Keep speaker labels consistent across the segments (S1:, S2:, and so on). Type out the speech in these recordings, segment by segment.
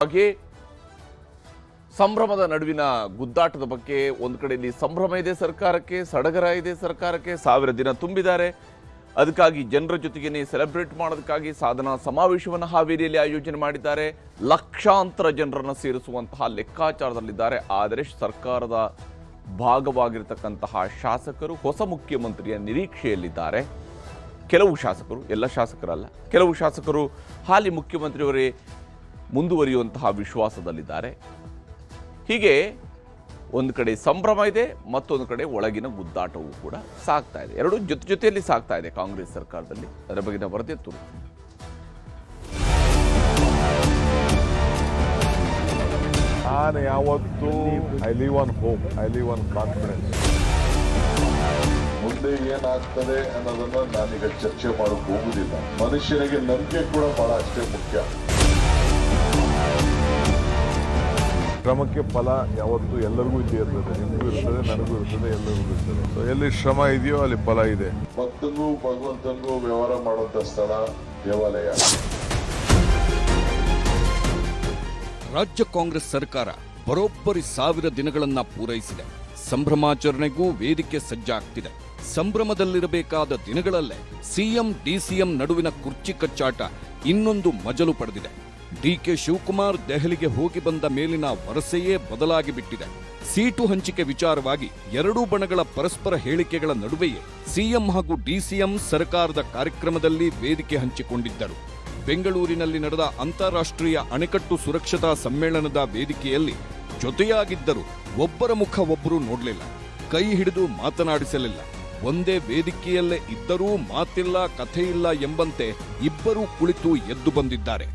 S1: ಹಾಗೆ ಸಂಭ್ರಮದ ನಡುವಿನ ಗುದ್ದಾಟದ ಬಗ್ಗೆ ಒಂದು ಕಡೆಯಲ್ಲಿ ಸಂಭ್ರಮ ಇದೆ ಸರ್ಕಾರಕ್ಕೆ, ಸಡಗರ ಇದೆ ಸರ್ಕಾರಕ್ಕೆ. 1000 ದಿನ ತುಂಬಿದ್ದಾರೆ. ಅದಕ್ಕಾಗಿ ಜನರ ಜೊತೆಗೇನೆ ಸೆಲೆಬ್ರೇಟ್ ಮಾಡೋದಕ್ಕಾಗಿ ಸಾಧನಾ ಸಮಾವೇಶವನ್ನು ಹಾವೇರಿಯಲ್ಲಿ ಆಯೋಜನೆ ಮಾಡಿದ್ದಾರೆ. ಲಕ್ಷಾಂತರ ಜನರನ್ನು ಸೇರಿಸುವಂತಹ ಲೆಕ್ಕಾಚಾರದಲ್ಲಿದ್ದಾರೆ. ಆದರೆ ಸರ್ಕಾರದ ಭಾಗವಾಗಿರತಕ್ಕಂತಹ ಶಾಸಕರು ಹೊಸ ಮುಖ್ಯಮಂತ್ರಿಯ ನಿರೀಕ್ಷೆಯಲ್ಲಿದ್ದಾರೆ. ಕೆಲವು ಶಾಸಕರು, ಎಲ್ಲ ಶಾಸಕರಲ್ಲ, ಕೆಲವು ಶಾಸಕರು ಹಾಲಿ ಮುಖ್ಯಮಂತ್ರಿಯವರೇ ಮುಂದುವರಿಯುವಂತಹ ವಿಶ್ವಾಸದಲ್ಲಿದ್ದಾರೆ. ಹೀಗೆ ಒಂದು ಕಡೆ ಸಂಭ್ರಮ ಇದೆ, ಮತ್ತೊಂದು ಕಡೆ ಒಳಗಿನ ಗುದ್ದಾಟವೂ ಕೂಡ ಸಾಗ್ತಾ ಇದೆ. ಎರಡೂ ಜೊತೆಯಲ್ಲಿ ಸಾಗ್ತಾ ಇದೆ ಕಾಂಗ್ರೆಸ್ ಸರ್ಕಾರದಲ್ಲಿ. ಅದರ ಬಗೆಗಿನ ವರದಿ ತೋರಿಸ್ತೀನಿ.
S2: ನಾನು ಯಾವತ್ತೂ I live on hope, I live on confidence.
S3: ಮುಂದೆ ಏನಾಗ್ತದೆ ಅನ್ನೋದನ್ನ ನಾನೀಗ ಚರ್ಚೆ ಮಾಡೋಕೆ ಹೋಗುದಿಲ್ಲ. ಮನುಷ್ಯನಿಗೆ ನಂಬಿಕೆ ಕೂಡ ಬಹಳ ಅಷ್ಟೇ ಮುಖ್ಯ.
S2: ಶ್ರಮಕ್ಕೆ ಫಲ ಯಾವತ್ತೂ ಎಲ್ಲರಿಗೂ ಇದ್ದೇ ಇರ್ತದೆ. ನಿಮಗೂ ಇರ್ತದೆ, ನನಗೂ ಇರ್ತದೆ, ಎಲ್ಲರಿಗೂ ಇರ್ತದೆ. ಸೊ ಎಲ್ಲಿ ಶ್ರಮ ಇದೆಯೋ ಅಲ್ಲಿ ಫಲ ಇದೆ.
S3: ಭಕ್ತನಿಗೂ ಭಗವಂತನಿಗೂ ವ್ಯವಹಾರ ಮಾಡುವಂತ ಸ್ಥಳ ದೇವಾಲಯ.
S4: ರಾಜ್ಯ ಕಾಂಗ್ರೆಸ್ ಸರ್ಕಾರ ಬರೋಬ್ಬರಿ 1000 ದಿನಗಳನ್ನ ಪೂರೈಸಿದೆ. ಸಂಭ್ರಮಾಚರಣೆಗೂ ವೇದಿಕೆ ಸಜ್ಜಾಗ್ತಿದೆ. ಸಂಭ್ರಮದಲ್ಲಿರಬೇಕಾದ ದಿನಗಳಲ್ಲೇ ಸಿಎಂ ಡಿಸಿಎಂ ನಡುವಿನ ಕುರ್ಚಿ ಕಚ್ಚಾಟ ಇನ್ನೊಂದು ಮಜಲು ಪಡೆದಿದೆ. ಡಿಕೆ ಶಿವಕುಮಾರ್ ದೆಹಲಿಗೆ ಹೋಗಿ ಬಂದ ಮೇಲಿನ ವರಸೆಯೇ ಬದಲಾಗಿ ಬಿಟ್ಟಿದೆ. ಸೀಟು ಹಂಚಿಕೆ ವಿಚಾರವಾಗಿ ಎರಡೂ ಬಣಗಳ ಪರಸ್ಪರ ಹೇಳಿಕೆಗಳ ನಡುವೆಯೇ ಸಿಎಂ ಹಾಗೂ ಡಿಸಿಎಂ ಸರ್ಕಾರದ ಕಾರ್ಯಕ್ರಮದಲ್ಲಿ ವೇದಿಕೆ ಹಂಚಿಕೊಂಡಿದ್ದರು. ಬೆಂಗಳೂರಿನಲ್ಲಿ ನಡೆದ ಅಂತಾರಾಷ್ಟ್ರೀಯ ಅಣೆಕಟ್ಟು ಸುರಕ್ಷತಾ ಸಮ್ಮೇಳನದ ವೇದಿಕೆಯಲ್ಲಿ ಜೊತೆಯಾಗಿದ್ದರು. ಒಬ್ಬರ ಮುಖ ಒಬ್ಬರು ನೋಡಲಿಲ್ಲ, ಕೈ ಹಿಡಿದು ಮಾತನಾಡಿಸಲಿಲ್ಲ. ಒಂದೇ ವೇದಿಕೆಯಲ್ಲೇ ಇದ್ದರೂ ಮಾತಿಲ್ಲ, ಕಥೆಯಿಲ್ಲ ಎಂಬಂತೆ ಇಬ್ಬರೂ ಕುಳಿತು ಎದ್ದು ಬಂದಿದ್ದಾರೆ.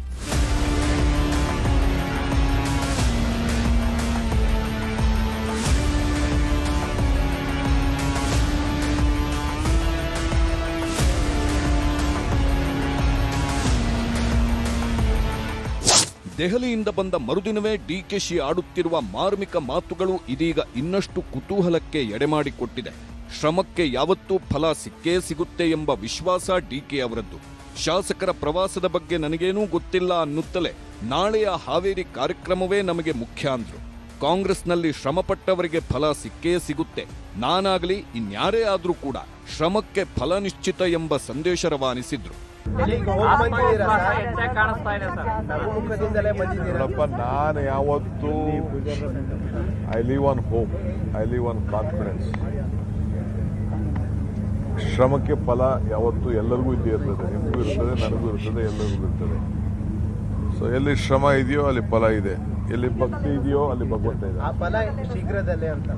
S4: ದೆಹಲಿಯಿಂದ ಬಂದ ಮರುದಿನವೇ ಡಿಕೆಶಿ ಆಡುತ್ತಿರುವ ಮಾರ್ಮಿಕ ಮಾತುಗಳು ಇದೀಗ ಇನ್ನಷ್ಟು ಕುತೂಹಲಕ್ಕೆ ಎಡೆಮಾಡಿಕೊಟ್ಟಿದೆ. ಶ್ರಮಕ್ಕೆ ಯಾವತ್ತೂ ಫಲ ಸಿಕ್ಕೇ ಸಿಗುತ್ತೆ ಎಂಬ ವಿಶ್ವಾಸ ಡಿಕೆ ಅವರದ್ದು. ಶಾಸಕರ ಪ್ರವಾಸದ ಬಗ್ಗೆ ನನಗೇನೂ ಗೊತ್ತಿಲ್ಲ ಅನ್ನುತ್ತಲೇ ನಾಳೆಯ ಹಾವೇರಿ ಕಾರ್ಯಕ್ರಮವೇ ನಮಗೆ ಮುಖ್ಯ ಅಂದ್ರು. ಕಾಂಗ್ರೆಸ್ನಲ್ಲಿ ಶ್ರಮಪಟ್ಟವರಿಗೆ ಫಲ ಸಿಕ್ಕೇ ಸಿಗುತ್ತೆ, ನಾನಾಗಲಿ ಇನ್ಯಾರೇ ಆದ್ರೂ ಕೂಡ ಶ್ರಮಕ್ಕೆ ಫಲ ನಿಶ್ಚಿತ ಎಂಬ ಸಂದೇಶ ರವಾನಿಸಿದ್ರು.
S2: ನೋಡಪ್ಪ, ನಾನು ಯಾವತ್ತೂ I live on hope, I live on confidence. ಶ್ರಮಕ್ಕೆ ಫಲ ಯಾವತ್ತೂ ಎಲ್ಲರಿಗೂ ಇದ್ದೇ ಇರ್ತದೆ. ನಿಮಗೂ ಇರ್ತದೆ, ನನಗೂ ಇರ್ತದೆ, ಎಲ್ಲರಿಗೂ ಇರ್ತದೆ. ಸೊ ಎಲ್ಲಿ ಶ್ರಮ ಇದೆಯೋ ಅಲ್ಲಿ ಫಲ ಇದೆ, ಎಲ್ಲಿ ಭಕ್ತಿ ಇದೆಯೋ ಅಲ್ಲಿ ಭಗವಂತ ಇದೆ.
S5: ಶೀಘ್ರದಲ್ಲೇ ಅಂತ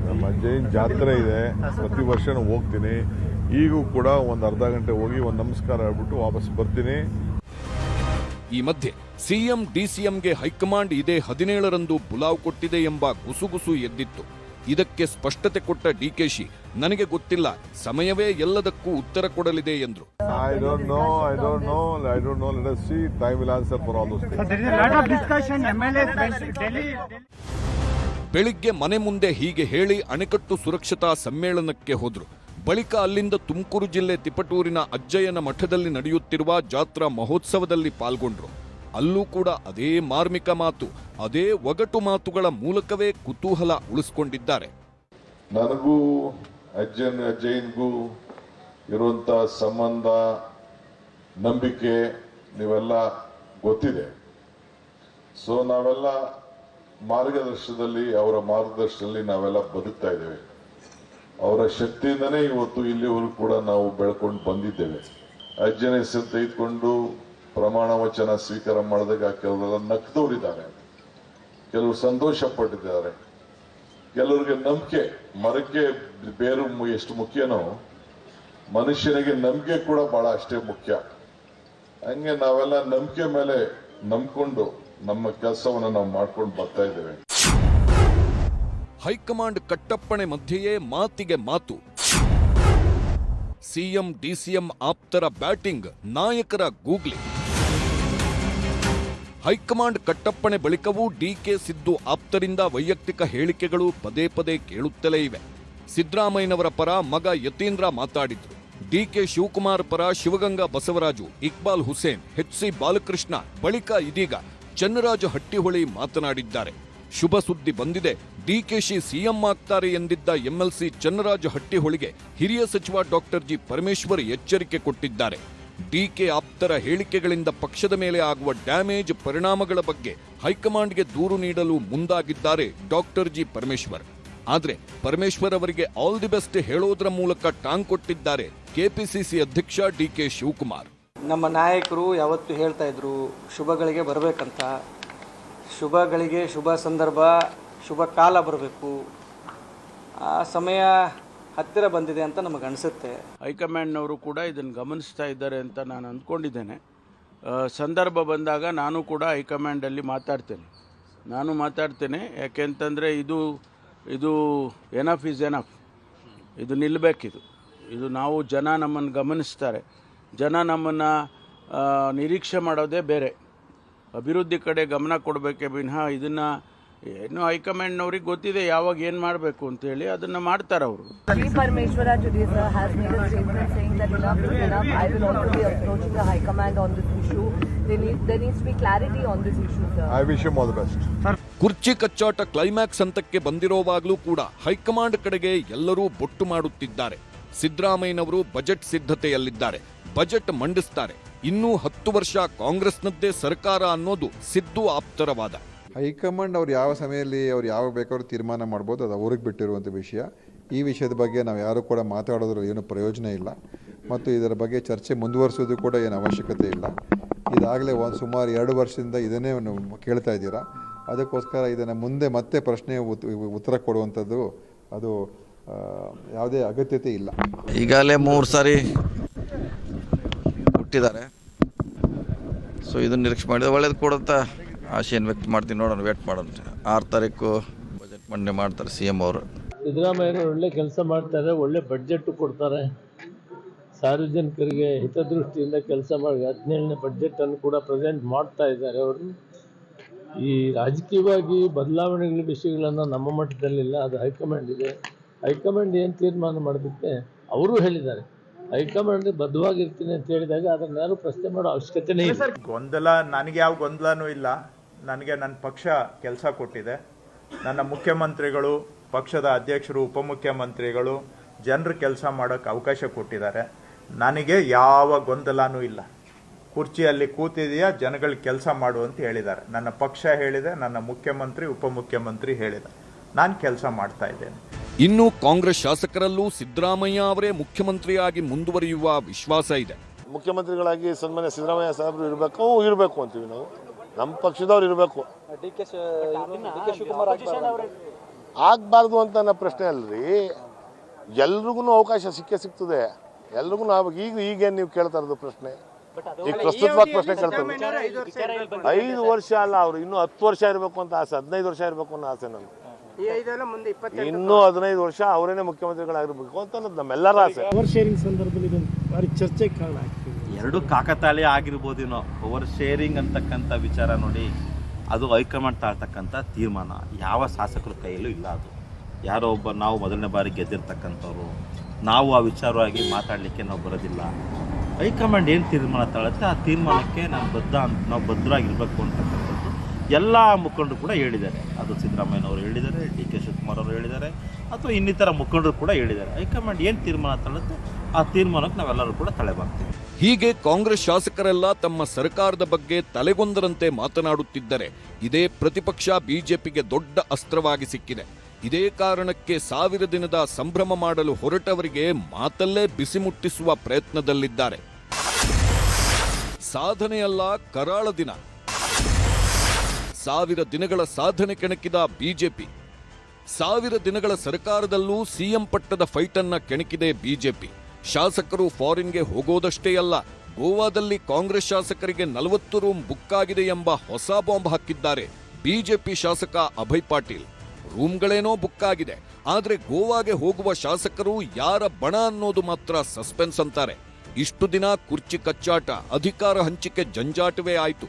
S2: ನಮ್ಮ ಜೈನ್ ಜಾತ್ರೆ ಇದೆ, ಪ್ರತಿ ವರ್ಷ ಹೋಗ್ತೀನಿ. ಈಗೂ ಕೂಡ ಒಂದು ಅರ್ಧ ಗಂಟೆ ಹೋಗಿ ಒಂದು ನಮಸ್ಕಾರ ಹೇಳ್ಬಿಟ್ಟು ವಾಪಸ್ ಬರ್ತೀನಿ.
S4: ಈ ಮಧ್ಯೆ ಸಿಎಂ ಡಿಸಿಎಂಗೆ ಹೈಕಮಾಂಡ್ ಇದೇ 17ರಂದು ಬುಲಾವ್ ಕೊಟ್ಟಿದೆ ಎಂಬ ಗುಸುಗುಸು ಎದ್ದಿತ್ತು. ಇದಕ್ಕೆ ಸ್ಪಷ್ಟತೆ ಕೊಟ್ಟ ಡಿಕೆಶಿ, ನನಗೆ ಗೊತ್ತಿಲ್ಲ, ಸಮಯವೇ ಎಲ್ಲದಕ್ಕೂ ಉತ್ತರ ಕೊಡಲಿದೆ ಎಂದ್ರು.
S2: I don't know. Let us see. Time will answer for all those things.
S5: There is a lot of discussion. MLAs Delhi.
S4: ಬೆಳಿಗ್ಗೆ ಮನೆ ಮುಂದೆ ಹೀಗೆ ಹೇಳಿ ಅಣೆಕಟ್ಟು ಸುರಕ್ಷತಾ ಸಮ್ಮೇಳನಕ್ಕೆ ಹೋದ್ರು. ಬಳಿಕ ಅಲ್ಲಿಂದ ತುಮಕೂರು ಜಿಲ್ಲೆ ತಿಪಟೂರಿನ ಅಜ್ಜಯ್ಯನ ಮಠದಲ್ಲಿ ನಡೆಯುತ್ತಿರುವ ಜಾತ್ರಾ ಮಹೋತ್ಸವದಲ್ಲಿ ಪಾಲ್ಗೊಂಡ್ರು. ಅಲ್ಲೂ ಕೂಡ ಅದೇ ಮಾರ್ಮಿಕ ಮಾತು, ಅದೇ ಒಗಟು ಮಾತುಗಳ ಮೂಲಕವೇ ಕುತೂಹಲ ಉಳಿಸಿಕೊಂಡಿದ್ದಾರೆ.
S3: ನನಗೂ ಅಜ್ಜಯ್ಯನಿಗೂ ಇರುವಂತ ಸಂಬಂಧ, ನಂಬಿಕೆ ನೀವೆಲ್ಲ ಗೊತ್ತಿದೆ. ಸೊ ನಾವೆಲ್ಲ ಮಾರ್ಗದರ್ಶನದಲ್ಲಿ, ಅವರ ಮಾರ್ಗದರ್ಶನದಲ್ಲಿ ನಾವೆಲ್ಲ ಬದುಕ್ತಾ ಇದ್ದೇವೆ. ಅವರ ಶಕ್ತಿಯಿಂದನೇ ಇವತ್ತು ಇಲ್ಲಿವರೆಗೂ ಕೂಡ ನಾವು ಬೆಳ್ಕೊಂಡು ಬಂದಿದ್ದೇವೆ. ಅಜ್ಜನ ಹೆಸರು ತೆಗೆದುಕೊಂಡು ಪ್ರಮಾಣ ವಚನ ಸ್ವೀಕಾರ ಮಾಡಿದಾಗ ಕೆಲವರೆಲ್ಲ ನಕ್ದವರಿದ್ದಾರೆ, ಕೆಲವರು ಸಂತೋಷ ಪಟ್ಟಿದ್ದಾರೆ, ಕೆಲವರಿಗೆ ನಂಬಿಕೆ. ಮರಕ್ಕೆ ಬೇರು ಎಷ್ಟು ಮುಖ್ಯನೋ ಮನುಷ್ಯನಿಗೆ ನಂಬಿಕೆ ಕೂಡ ಬಹಳ ಅಷ್ಟೇ ಮುಖ್ಯ. ಹಂಗೆ ನಾವೆಲ್ಲ ನಂಬಿಕೆ ಮೇಲೆ ನಂಬಿಕೊಂಡು ನಮ್ಮ ಕೆಲಸವನ್ನು ನಾವು ಮಾಡ್ಕೊಂಡು ಬರ್ತಾ ಇದ್ದೇವೆ.
S4: ಹೈಕಮಾಂಡ್ ಕಟ್ಟಪ್ಪಣೆ ಮಧ್ಯೆಯೇ ಮಾತಿಗೆ ಮಾತು. ಸಿಎಂ ಡಿಸಿಎಂ ಆಪ್ತರ ಬ್ಯಾಟಿಂಗ್, ನಾಯಕರ ಗೂಗ್ಲಿ. ಹೈಕಮಾಂಡ್ ಕಟ್ಟಪ್ಪಣೆ ಬಳಿಕವೂ ಡಿಕೆ ಸಿದ್ದು ಆಪ್ತರಿಂದ ವೈಯಕ್ತಿಕ ಹೇಳಿಕೆಗಳು ಪದೇ ಪದೇ ಕೇಳುತ್ತಲೇ ಇವೆ. ಸಿದ್ದರಾಮಯ್ಯನವರ ಪರ ಮಗ ಯತೀಂದ್ರ ಮಾತಾಡಿದ್ರು. ಡಿಕೆ ಶಿವಕುಮಾರ್ ಪರ ಶಿವಗಂಗಾ ಬಸವರಾಜು, ಇಕ್ಬಾಲ್ ಹುಸೇನ್, ಎಚ್.ಸಿ. ಬಾಲಕೃಷ್ಣ, ಬಳಿಕ ಇದೀಗ ಚನ್ನರಾಜ ಹಟ್ಟಿಹೊಳಿ ಮಾತನಾಡಿದ್ದಾರೆ. ಶುಭ ಸುದ್ದಿ ಬಂದಿದೆ, ಡಿಕೆಶಿ ಸಿಎಂ ಆಗ್ತಾರೆ ಎಂದಿದ್ದ ಎಂಎಲ್ಸಿ ಚನ್ನರಾಜ ಹಟ್ಟಿಹೊಳಿಗೆ ಹಿರಿಯ ಸಚಿವ ಡಾಕ್ಟರ್ ಜಿ ಪರಮೇಶ್ವರ್ ಎಚ್ಚರಿಕೆ ಕೊಟ್ಟಿದ್ದಾರೆ. ಡಿಕೆ ಆಪ್ತರ ಹೇಳಿಕೆಗಳಿಂದ ಪಕ್ಷದ ಮೇಲೆ ಆಗುವ ಡ್ಯಾಮೇಜ್ ಪರಿಣಾಮಗಳ ಬಗ್ಗೆ ಹೈಕಮಾಂಡ್ಗೆ ದೂರು ನೀಡಲು ಮುಂದಾಗಿದ್ದಾರೆ ಡಾಕ್ಟರ್ ಜಿ ಪರಮೇಶ್ವರ್. ಆದ್ರೆ ಪರಮೇಶ್ವರ್ ಅವರಿಗೆ ಆಲ್ ದಿ ಬೆಸ್ಟ್ ಹೇಳೋದ್ರ ಮೂಲಕ ಟಾಂಗ್ ಕೊಟ್ಟಿದ್ದಾರೆ ಕೆಪಿಸಿಸಿ ಅಧ್ಯಕ್ಷ ಡಿಕೆ ಶಿವಕುಮಾರ್.
S6: ನಮ್ಮ ನಾಯಕರು ಯಾವತ್ತೂ ಹೇಳ್ತಾ ಇದ್ರು ಶುಭಗಳಿಗೆ ಬರಬೇಕಂತ, ಶುಭಗಳಿಗೆ ಶುಭ ಸಂದರ್ಭ ಶುಭ ಕಾಲ ಬರಬೇಕು, ಆ ಸಮಯ ಹತ್ತಿರ ಬಂದಿದೆ ಅಂತ ನಮಗೆ ಅನಿಸುತ್ತೆ.
S7: ಹೈಕಮಾಂಡ್ನವರು ಕೂಡ ಇದನ್ನು ಗಮನಿಸ್ತಾ ಇದ್ದಾರೆ ಅಂತ ನಾನು ಅಂದ್ಕೊಂಡಿದ್ದೇನೆ. ಸಂದರ್ಭ ಬಂದಾಗ ನಾನು ಕೂಡ ಹೈಕಮಾಂಡಲ್ಲಿ ಮಾತಾಡ್ತೇನೆ. ಯಾಕೆಂತಂದರೆ ಇದು ಎನಫ್ ಈಸ್ ಎನಫ್, ಇದು ನಿಲ್ಲಬೇಕಿದು. ಇದು ನಾವು ಜನ ನಮ್ಮನ್ನು ಗಮನಿಸ್ತಾರೆ, ಜನ ನಮ್ಮನ್ನು ನಿರೀಕ್ಷೆ ಮಾಡೋದೇ ಬೇರೆ. ಅಭಿವೃದ್ಧಿ ಕಡೆ ಗಮನ ಕೊಡಬೇಕೇ ವಿನಃ ಇದನ್ನು ಏನು ಹೈಕಮಾಂಡ್ನವ್ರಿಗೆ ಗೊತ್ತಿದೆ ಯಾವಾಗ ಏನು ಮಾಡಬೇಕು ಅಂತೇಳಿ ಅದನ್ನು ಮಾಡ್ತಾರೆ ಅವರು.
S8: Parameshwara today sir has made a statement saying that enough is enough. I will also be approaching the High Command on this issue. There needs to be clarity on this issue, sir.
S2: I wish him all the best.
S4: ಕುರ್ಚಿ ಕಚ್ಚಾಟ climax ಹಂತಕ್ಕೆ ಬಂದಿರೋವಾಗಲೂ ಕೂಡ high command ಕಡೆಗೆ ಎಲ್ಲರೂ ಬೊಟ್ಟು ಮಾಡುತ್ತಿದ್ದಾರೆ. ಸಿದ್ದರಾಮಯ್ಯನವರು budget ಸಿದ್ಧತೆಯಲ್ಲಿದ್ದಾರೆ, budget ಮಂಡಿಸ್ತಾರೆ. ಇನ್ನೂ 10 ವರ್ಷ ಕಾಂಗ್ರೆಸ್ನದ್ದೇ ಸರ್ಕಾರ ಅನ್ನೋದು ಸಿದ್ದು ಆಪ್ತರ ವಾದ.
S9: ಹೈಕಮಾಂಡ್ ಅವ್ರು ಯಾವ ಸಮಯದಲ್ಲಿ ಅವ್ರು ಯಾವಾಗ ಬೇಕಾದ್ರೂ ತೀರ್ಮಾನ ಮಾಡ್ಬೋದು, ಅದು ಅವ್ರಿಗೆ ಬಿಟ್ಟಿರುವಂಥ ವಿಷಯ. ಈ ವಿಷಯದ ಬಗ್ಗೆ ನಾವು ಯಾರೂ ಕೂಡ ಮಾತಾಡೋದ್ರಲ್ಲಿ ಏನು ಪ್ರಯೋಜನ ಇಲ್ಲ ಮತ್ತು ಇದರ ಬಗ್ಗೆ ಚರ್ಚೆ ಮುಂದುವರಿಸೋದು ಕೂಡ ಏನು ಅವಶ್ಯಕತೆ ಇಲ್ಲ. ಇದಾಗಲೇ ಸುಮಾರು 2 ವರ್ಷದಿಂದ ಇದನ್ನೇ ಕೇಳ್ತಾ ಇದ್ದೀರಾ. ಅದಕ್ಕೋಸ್ಕರ ಇದನ್ನು ಮುಂದೆ ಮತ್ತೆ ಪ್ರಶ್ನೆ ಉತ್ತರ ಕೊಡುವಂಥದ್ದು ಅದು ಯಾವುದೇ ಅಗತ್ಯತೆ ಇಲ್ಲ.
S10: ಈಗಾಗಲೇ 3 ಸಾರಿ ಹುಟ್ಟಿದ್ದಾರೆ. ಸೊ ಇದನ್ನು ನಿರೀಕ್ಷೆ ಮಾಡಿದ್ರೆ ಒಳ್ಳೇದು ಕೊಡುತ್ತಾ ಆಶೆಯನ್ನು ವ್ಯಕ್ತ ಮಾಡ್ತೀನಿ. ನೋಡೋಣ, ವೇಟ್ ಮಾಡೋಣ. 6 ತಾರೀಕು ಬಜೆಟ್ ಮಂಡನೆ ಮಾಡ್ತಾರೆ CM ಅವರು.
S11: ಸಿದ್ದರಾಮಯ್ಯರು ಒಳ್ಳೆ ಕೆಲಸ ಮಾಡ್ತಾರೆ, ಒಳ್ಳೆ ಬಡ್ಜೆಟ್ ಕೊಡ್ತಾರೆ, ಸಾರ್ವಜನಿಕರಿಗೆ ಹಿತದೃಷ್ಟಿಯಿಂದ ಕೆಲಸ ಮಾಡಿ 17ನೇ ಬಡ್ಜೆಟನ್ನು ಕೂಡ ಪ್ರೆಸೆಂಟ್ ಮಾಡ್ತಾ ಇದ್ದಾರೆ ಅವರು. ಈ ರಾಜಕೀಯವಾಗಿ ಬದಲಾವಣೆಗಳ ವಿಷಯಗಳನ್ನು ನಮ್ಮ ಮಟ್ಟದಲ್ಲಿಲ್ಲ, ಅದು ಹೈಕಮಾಂಡ್ ಇದೆ. ಹೈಕಮಾಂಡ್ ಏನು ತೀರ್ಮಾನ ಮಾಡೋದಕ್ಕೆ ಅವರು ಹೇಳಿದ್ದಾರೆ. ಹೈಕಮಾಂಡ್ ಬದ್ಧವಾಗಿರ್ತೀನಿ ಅಂತ ಹೇಳಿದಾಗ ಅದನ್ನು ಯಾರು ಪ್ರಶ್ನೆ ಮಾಡೋ ಅವಶ್ಯಕತೆನೇ ಇಲ್ಲ.
S5: ಗೊಂದಲ, ನನಗೆ ಯಾವ ಗೊಂದಲನೂ ಇಲ್ಲ. ನನಗೆ ನನ್ನ ಪಕ್ಷ ಕೆಲಸ ಕೊಟ್ಟಿದೆ. ನನ್ನ ಮುಖ್ಯಮಂತ್ರಿಗಳು, ಪಕ್ಷದ ಅಧ್ಯಕ್ಷರು, ಉಪಮುಖ್ಯಮಂತ್ರಿಗಳು ಜನರು ಕೆಲಸ ಮಾಡೋಕ್ಕೆ ಅವಕಾಶ ಕೊಟ್ಟಿದ್ದಾರೆ. ನನಗೆ ಯಾವ ಗೊಂದಲನೂ ಇಲ್ಲ. ಕುರ್ಚಿಯಲ್ಲಿ ಕೂತಿದೆಯಾ, ಜನಗಳ ಕೆಲಸ ಮಾಡು ಅಂತ ಹೇಳಿದ್ದಾರೆ. ನನ್ನ ಪಕ್ಷ ಹೇಳಿದೆ, ನನ್ನ ಮುಖ್ಯಮಂತ್ರಿ ಉಪಮುಖ್ಯಮಂತ್ರಿ ಹೇಳಿದೆ, ನಾನು ಕೆಲಸ ಮಾಡ್ತಾ ಇದ್ದೇನೆ.
S4: ಇನ್ನು ಕಾಂಗ್ರೆಸ್ ಶಾಸಕರಲ್ಲೂ ಸಿದ್ದರಾಮಯ್ಯ ಅವರೇ ಮುಖ್ಯಮಂತ್ರಿಯಾಗಿ ಮುಂದುವರಿಯುವ ವಿಶ್ವಾಸ ಇದೆ.
S2: ಮುಖ್ಯಮಂತ್ರಿಗಳಾಗಿ ಸನ್ಮಾನ್ಯ ಸಿದ್ದರಾಮಯ್ಯ ಸಾಹೇಬರು ಇರಬೇಕು ಅಂತೀವಿ ನಾವು. ನಮ್ಮ ಪಕ್ಷದವ್ರು ಇರಬೇಕು, ಆಗಬಾರ್ದು ಅಂತ ನನ್ನ ಪ್ರಶ್ನೆ ಅಲ್ರಿ. ಎಲ್ರಿಗೂ ಅವಕಾಶ ಸಿಗ್ತದೆ ಎಲ್ರಿಗೂ. ಈಗೇನು ನೀವು ಕೇಳ್ತಾ ಇರೋದು ಪ್ರಶ್ನೆ, ಈಗ ಪ್ರಸ್ತುತವಾಗಿ ಪ್ರಶ್ನೆ ಕೇಳ್ತಾರೆ. 5 ವರ್ಷ ಅಲ್ಲ, ಅವರು ಇನ್ನೂ 10 ವರ್ಷ ಇರಬೇಕು ಅಂತ ಆಸೆ, 15 ವರ್ಷ ಇರಬೇಕು ಅನ್ನೋ ಆಸೆ ನನಗೆ. ಇನ್ನೂ 15 ವರ್ಷ ಅವರೇನೆ ಮುಖ್ಯಮಂತ್ರಿಗಳಾಗಿರ್ಬೇಕು ಅಂತ ನಮ್ಮೆಲ್ಲರ ಆಸೆ.
S11: ಪವರ್ ಶೇರಿಂಗ್ ಸಂದರ್ಭದಲ್ಲಿ ಭಾರಿ ಚರ್ಚೆಗೆ ಕಾರಣ ಆಗ್ತದೆ.
S12: 2 ಕಾಕತಾಳಿ ಆಗಿರ್ಬೋದೇನೋ. ಪವರ್ ಶೇರಿಂಗ್ ಅಂತಕ್ಕಂಥ ವಿಚಾರ ನೋಡಿ, ಅದು ಹೈಕಮಾಂಡ್ ತಾಳ್ತಕ್ಕಂಥ ತೀರ್ಮಾನ, ಯಾವ ಶಾಸಕರ ಕೈಯಲ್ಲೂ ಇಲ್ಲ. ಅದು ಯಾರೋ ಒಬ್ಬ, ನಾವು ಮೊದಲನೇ ಬಾರಿ ಗೆದ್ದಿರ್ತಕ್ಕಂಥವ್ರು, ನಾವು ಆ ವಿಚಾರವಾಗಿ ಮಾತಾಡಲಿಕ್ಕೆ ನಾವು ಬರೋದಿಲ್ಲ. ಹೈಕಮಾಂಡ್ ಏನು ತೀರ್ಮಾನ ತಾಳುತ್ತೆ ಆ ತೀರ್ಮಾನಕ್ಕೆ ನಾವು ಬದ್ಧರಾಗಿರ್ಬೇಕು ಅಂತಕ್ಕಂಥದ್ದು ಎಲ್ಲ ಮುಖಂಡರು ಕೂಡ ಹೇಳಿದ್ದಾರೆ. ಅದು ಸಿದ್ದರಾಮಯ್ಯನವರು ಹೇಳಿದ್ದಾರೆ, DK ಶಿವಕುಮಾರ್ ಅವರು ಹೇಳಿದ್ದಾರೆ, ಅಥವಾ ಇನ್ನಿತರ ಮುಖಂಡರು ಕೂಡ ಹೇಳಿದ್ದಾರೆ. ಹೈಕಮಾಂಡ್ ಏನು ತೀರ್ಮಾನ ತಾಳುತ್ತೆ ಆ ತೀರ್ಮಾನಕ್ಕೆ ನಾವೆಲ್ಲರೂ ಕೂಡ ತಲೆಬಾಗ್ತೀವಿ.
S4: ಹೀಗೆ ಕಾಂಗ್ರೆಸ್ ಶಾಸಕರೆಲ್ಲ ತಮ್ಮ ಸರ್ಕಾರದ ಬಗ್ಗೆ ತಲೆಗೊಂದರಂತೆ ಮಾತನಾಡುತ್ತಿದ್ದರೆ ಇದೇ ಪ್ರತಿಪಕ್ಷ ಬಿಜೆಪಿಗೆ ದೊಡ್ಡ ಅಸ್ತ್ರವಾಗಿ ಸಿಕ್ಕಿದೆ. ಇದೇ ಕಾರಣಕ್ಕೆ 1000 ದಿನದ ಸಂಭ್ರಮ ಮಾಡಲು ಹೊರಟವರಿಗೆ ಮಾತಲ್ಲೇ ಬಿಸಿ ಮುಟ್ಟಿಸುವ ಪ್ರಯತ್ನದಲ್ಲಿದ್ದಾರೆ. ಸಾಧನೆಯಲ್ಲ, ಕರಾಳ ದಿನ. 1000 ದಿನಗಳ ಸಾಧನೆ ಕೆಣಕಿದ ಬಿಜೆಪಿ. 1000 ದಿನಗಳ ಸರ್ಕಾರದಲ್ಲೂ CM ಪಟ್ಟದ ಫೈಟನ್ನ ಕೆಣಕಿದೆ ಬಿಜೆಪಿ. ಶಾಸಕರು ಫಾರಿನ್ಗೆ ಹೋಗೋದಷ್ಟೇ ಅಲ್ಲ, ಗೋವಾದಲ್ಲಿ ಕಾಂಗ್ರೆಸ್ ಶಾಸಕರಿಗೆ 40 ರೂಮ್ ಬುಕ್ ಆಗಿದೆ ಎಂಬ ಹೊಸ ಬಾಂಬ್ ಹಾಕಿದ್ದಾರೆ ಬಿಜೆಪಿ ಶಾಸಕ ಅಭಯ್ ಪಾಟೀಲ್. ರೂಮ್ಗಳೇನೋ ಬುಕ್ ಆಗಿದೆ, ಆದ್ರೆ ಗೋವಾಗೆ ಹೋಗುವ ಶಾಸಕರು ಯಾರ ಬಣ ಅನ್ನೋದು ಮಾತ್ರ ಸಸ್ಪೆನ್ಸ್ ಅಂತಾರೆ. ಇಷ್ಟು ದಿನ ಕುರ್ಚಿ ಕಚ್ಚಾಟ, ಅಧಿಕಾರ ಹಂಚಿಕೆ ಜಂಜಾಟವೇ ಆಯ್ತು.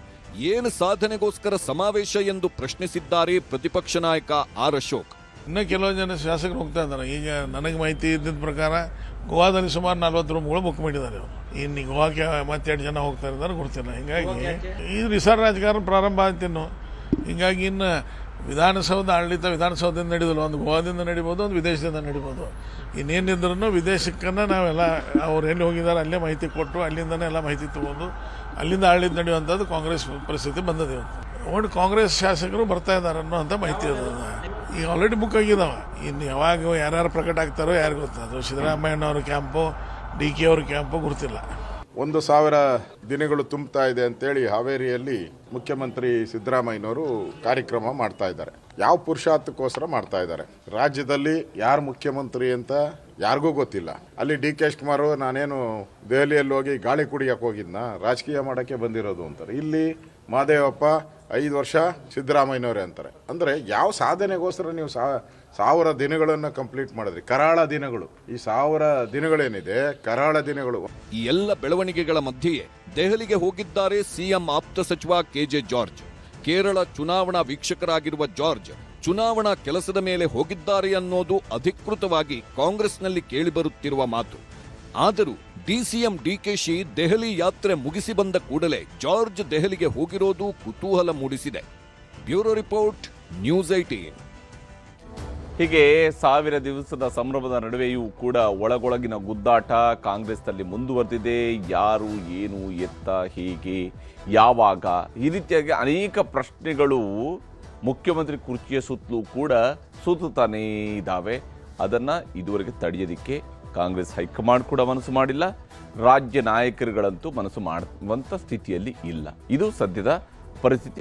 S4: ಏನು ಸಾಧನೆಗೋಸ್ಕರ ಸಮಾವೇಶ ಎಂದು ಪ್ರಶ್ನಿಸಿದ್ದಾರೆ ಪ್ರತಿಪಕ್ಷ ನಾಯಕ ಆರ್ ಅಶೋಕ್.
S2: ಇನ್ನೂ ಕೆಲವು ಜನ ಶಾಸಕರು ಹೋಗ್ತಾ ಇದ್ದಾರೆ. ಈಗ ನನಗೆ ಮಾಹಿತಿ ಇದ್ದಿದ್ದ ಪ್ರಕಾರ
S13: ಗೋವಾದಲ್ಲಿ ಸುಮಾರು 40 ರೂಮ್ಗಳು ಬುಕ್ ಮಾಡಿದ್ದಾರೆ ಅವರು. ಇನ್ನು ಗೋವಾಕ್ಕೆ ಮತ್ತೆರಡು ಜನ ಹೋಗ್ತಾ ಇದ್ದಾರೆ ಗೊತ್ತಿಲ್ಲ. ಹೀಗಾಗಿ ಈ ರಿಸರ್ವ್ ರಾಜಕಾರಣ ಪ್ರಾರಂಭ ಆಗ್ತಿನ್ನು. ಹೀಗಾಗಿ ಇನ್ನು ವಿಧಾನಸೌಧ ಆಡಳಿತ ವಿಧಾನಸೌಧದಿಂದ ನಡೀದಿಲ್ಲ, ಒಂದು ಗೋವಾದಿಂದ ನಡಿಬೋದು, ಒಂದು ವಿದೇಶದಿಂದ ನಡಿಬೋದು. ಇನ್ನೇನಿದ್ರೂ ವಿದೇಶಕ್ಕನ್ನು ನಾವೆಲ್ಲ ಅವ್ರು ಎಲ್ಲಿ ಹೋಗಿದ್ದಾರೆ ಅಲ್ಲೇ ಮಾಹಿತಿ ಕೊಟ್ಟು ಅಲ್ಲಿಂದನೇ ಎಲ್ಲ ಮಾಹಿತಿ ತೊಗೊಂಡು ಅಲ್ಲಿಂದ ಆಡಳಿತ ನಡೆಯುವಂಥದ್ದು ಕಾಂಗ್ರೆಸ್ ಪರಿಸ್ಥಿತಿ ಬಂದದೆ. ಒಟ್ಟು ಕಾಂಗ್ರೆಸ್ ಶಾಸಕರು ಬರ್ತಾ ಇದ್ದಾರೆ ಅನ್ನೋಂಥ ಮಾಹಿತಿ ಅದ. ಈಗ ಆಲ್ರೆಡಿ ಬುಕ್ ಆಗಿದ್ದಾವೆ. ಇನ್ನು ಯಾವಾಗ ಯಾರ್ಯಾರು ಪ್ರಕಟ ಆಗ್ತಾರೋ ಯಾರಿಗೂ ಗೊತ್ತದು. ಸಿದ್ದರಾಮಯ್ಯನವ್ರ ಕ್ಯಾಂಪು, DK ಅವ್ರ ಕ್ಯಾಂಪು ಗೊತ್ತಿಲ್ಲ.
S14: 1,000 ದಿನಗಳು ತುಂಬ್ತಾ ಇದೆ ಅಂತೇಳಿ ಹಾವೇರಿಯಲ್ಲಿ ಮುಖ್ಯಮಂತ್ರಿ ಸಿದ್ದರಾಮಯ್ಯನವರು ಕಾರ್ಯಕ್ರಮ ಮಾಡ್ತಾ ಇದ್ದಾರೆ. ಯಾವ ಪುರುಷಾರ್ಥಕ್ಕೋಸ್ಕರ ಮಾಡ್ತಾ ಇದ್ದಾರೆ? ರಾಜ್ಯದಲ್ಲಿ ಯಾರು ಮುಖ್ಯಮಂತ್ರಿ ಅಂತ ಯಾರಿಗೂ ಗೊತ್ತಿಲ್ಲ. ಅಲ್ಲಿ DK ಶಿವಕುಮಾರ್ ನಾನೇನು ದೆಹಲಿಯಲ್ಲಿ ಹೋಗಿ ಗಾಳಿ ಕುಡಿಯಕ್ಕೆ ಹೋಗಿದ್ನ, ರಾಜಕೀಯ ಮಾಡೋಕ್ಕೆ ಬಂದಿರೋದು ಅಂತಾರೆ. ಇಲ್ಲಿ ಮಹದೇವಪ್ಪ 5 ವರ್ಷ ಸಿದ್ದರಾಮಯ್ಯನವರೇ ಅಂತಾರೆ. ಅಂದರೆ ಯಾವ ಸಾಧನೆಗೋಸ್ಕರ ನೀವು 1000 ದಿನಗಳನ್ನು ಕಂಪ್ಲೀಟ್ ಮಾಡಿದ್ರಿ? ಕರಾಳ ದಿನಗಳು. ಈ 1000 ದಿನಗಳೇನಿದೆ ಕರಾಳ ದಿನಗಳು.
S4: ಈ ಎಲ್ಲ ಬೆಳವಣಿಗೆಗಳ ಮಧ್ಯೆಯೇ ದೆಹಲಿಗೆ ಹೋಗಿದ್ದಾರೆ ಸಿಎಂ ಆಪ್ತ ಸಚಿವ KJ ಜಾರ್ಜ್. ಕೇರಳ ಚುನಾವಣಾ ವೀಕ್ಷಕರಾಗಿರುವ ಜಾರ್ಜ್ ಚುನಾವಣಾ ಕೆಲಸದ ಮೇಲೆ ಹೋಗಿದ್ದಾರೆ ಅನ್ನೋದು ಅಧಿಕೃತವಾಗಿ ಕಾಂಗ್ರೆಸ್ನಲ್ಲಿ ಕೇಳಿಬರುತ್ತಿರುವ ಮಾತು. ಆದರೂ DCM DKಶಿ ದೆಹಲಿ ಯಾತ್ರೆ ಮುಗಿಸಿ ಬಂದ ಕೂಡಲೇ ಜಾರ್ಜ್ ದೆಹಲಿಗೆ ಹೋಗಿರೋದು ಕುತೂಹಲ ಮೂಡಿಸಿದೆ. Bureau report, news 18.
S1: ಹೀಗೆ 1000 ದಿವಸದ ಸಂಭ್ರಮದ ನಡುವೆಯೂ ಕೂಡ ಒಳಗೊಳಗಿನ ಗುದ್ದಾಟ ಕಾಂಗ್ರೆಸ್ನಲ್ಲಿ ಮುಂದುವರೆದಿದೆ. ಯಾರು, ಏನು, ಎತ್ತ, ಹೀಗೆ, ಯಾವಾಗ, ಈ ರೀತಿಯಾಗಿ ಅನೇಕ ಪ್ರಶ್ನೆಗಳು ಮುಖ್ಯಮಂತ್ರಿ ಕುರ್ಚಿಯ ಸುತ್ತಲೂ ಕೂಡ ಸುತ್ತುತ್ತಾನೇ ಇದ್ದಾವೆ. ಅದನ್ನು ಇದುವರೆಗೆ ತಡೆಯೋದಕ್ಕೆ ಕಾಂಗ್ರೆಸ್ ಹೈಕಮಾಂಡ್ ಕೂಡ ಮನಸ್ಸು ಮಾಡಿಲ್ಲ. ರಾಜ್ಯ ನಾಯಕರುಗಳಂತೂ ಮನಸ್ಸು ಮಾಡುವಂಥ ಸ್ಥಿತಿಯಲ್ಲಿ ಇಲ್ಲ. ಇದು ಸದ್ಯದ ಪರಿಸ್ಥಿತಿ.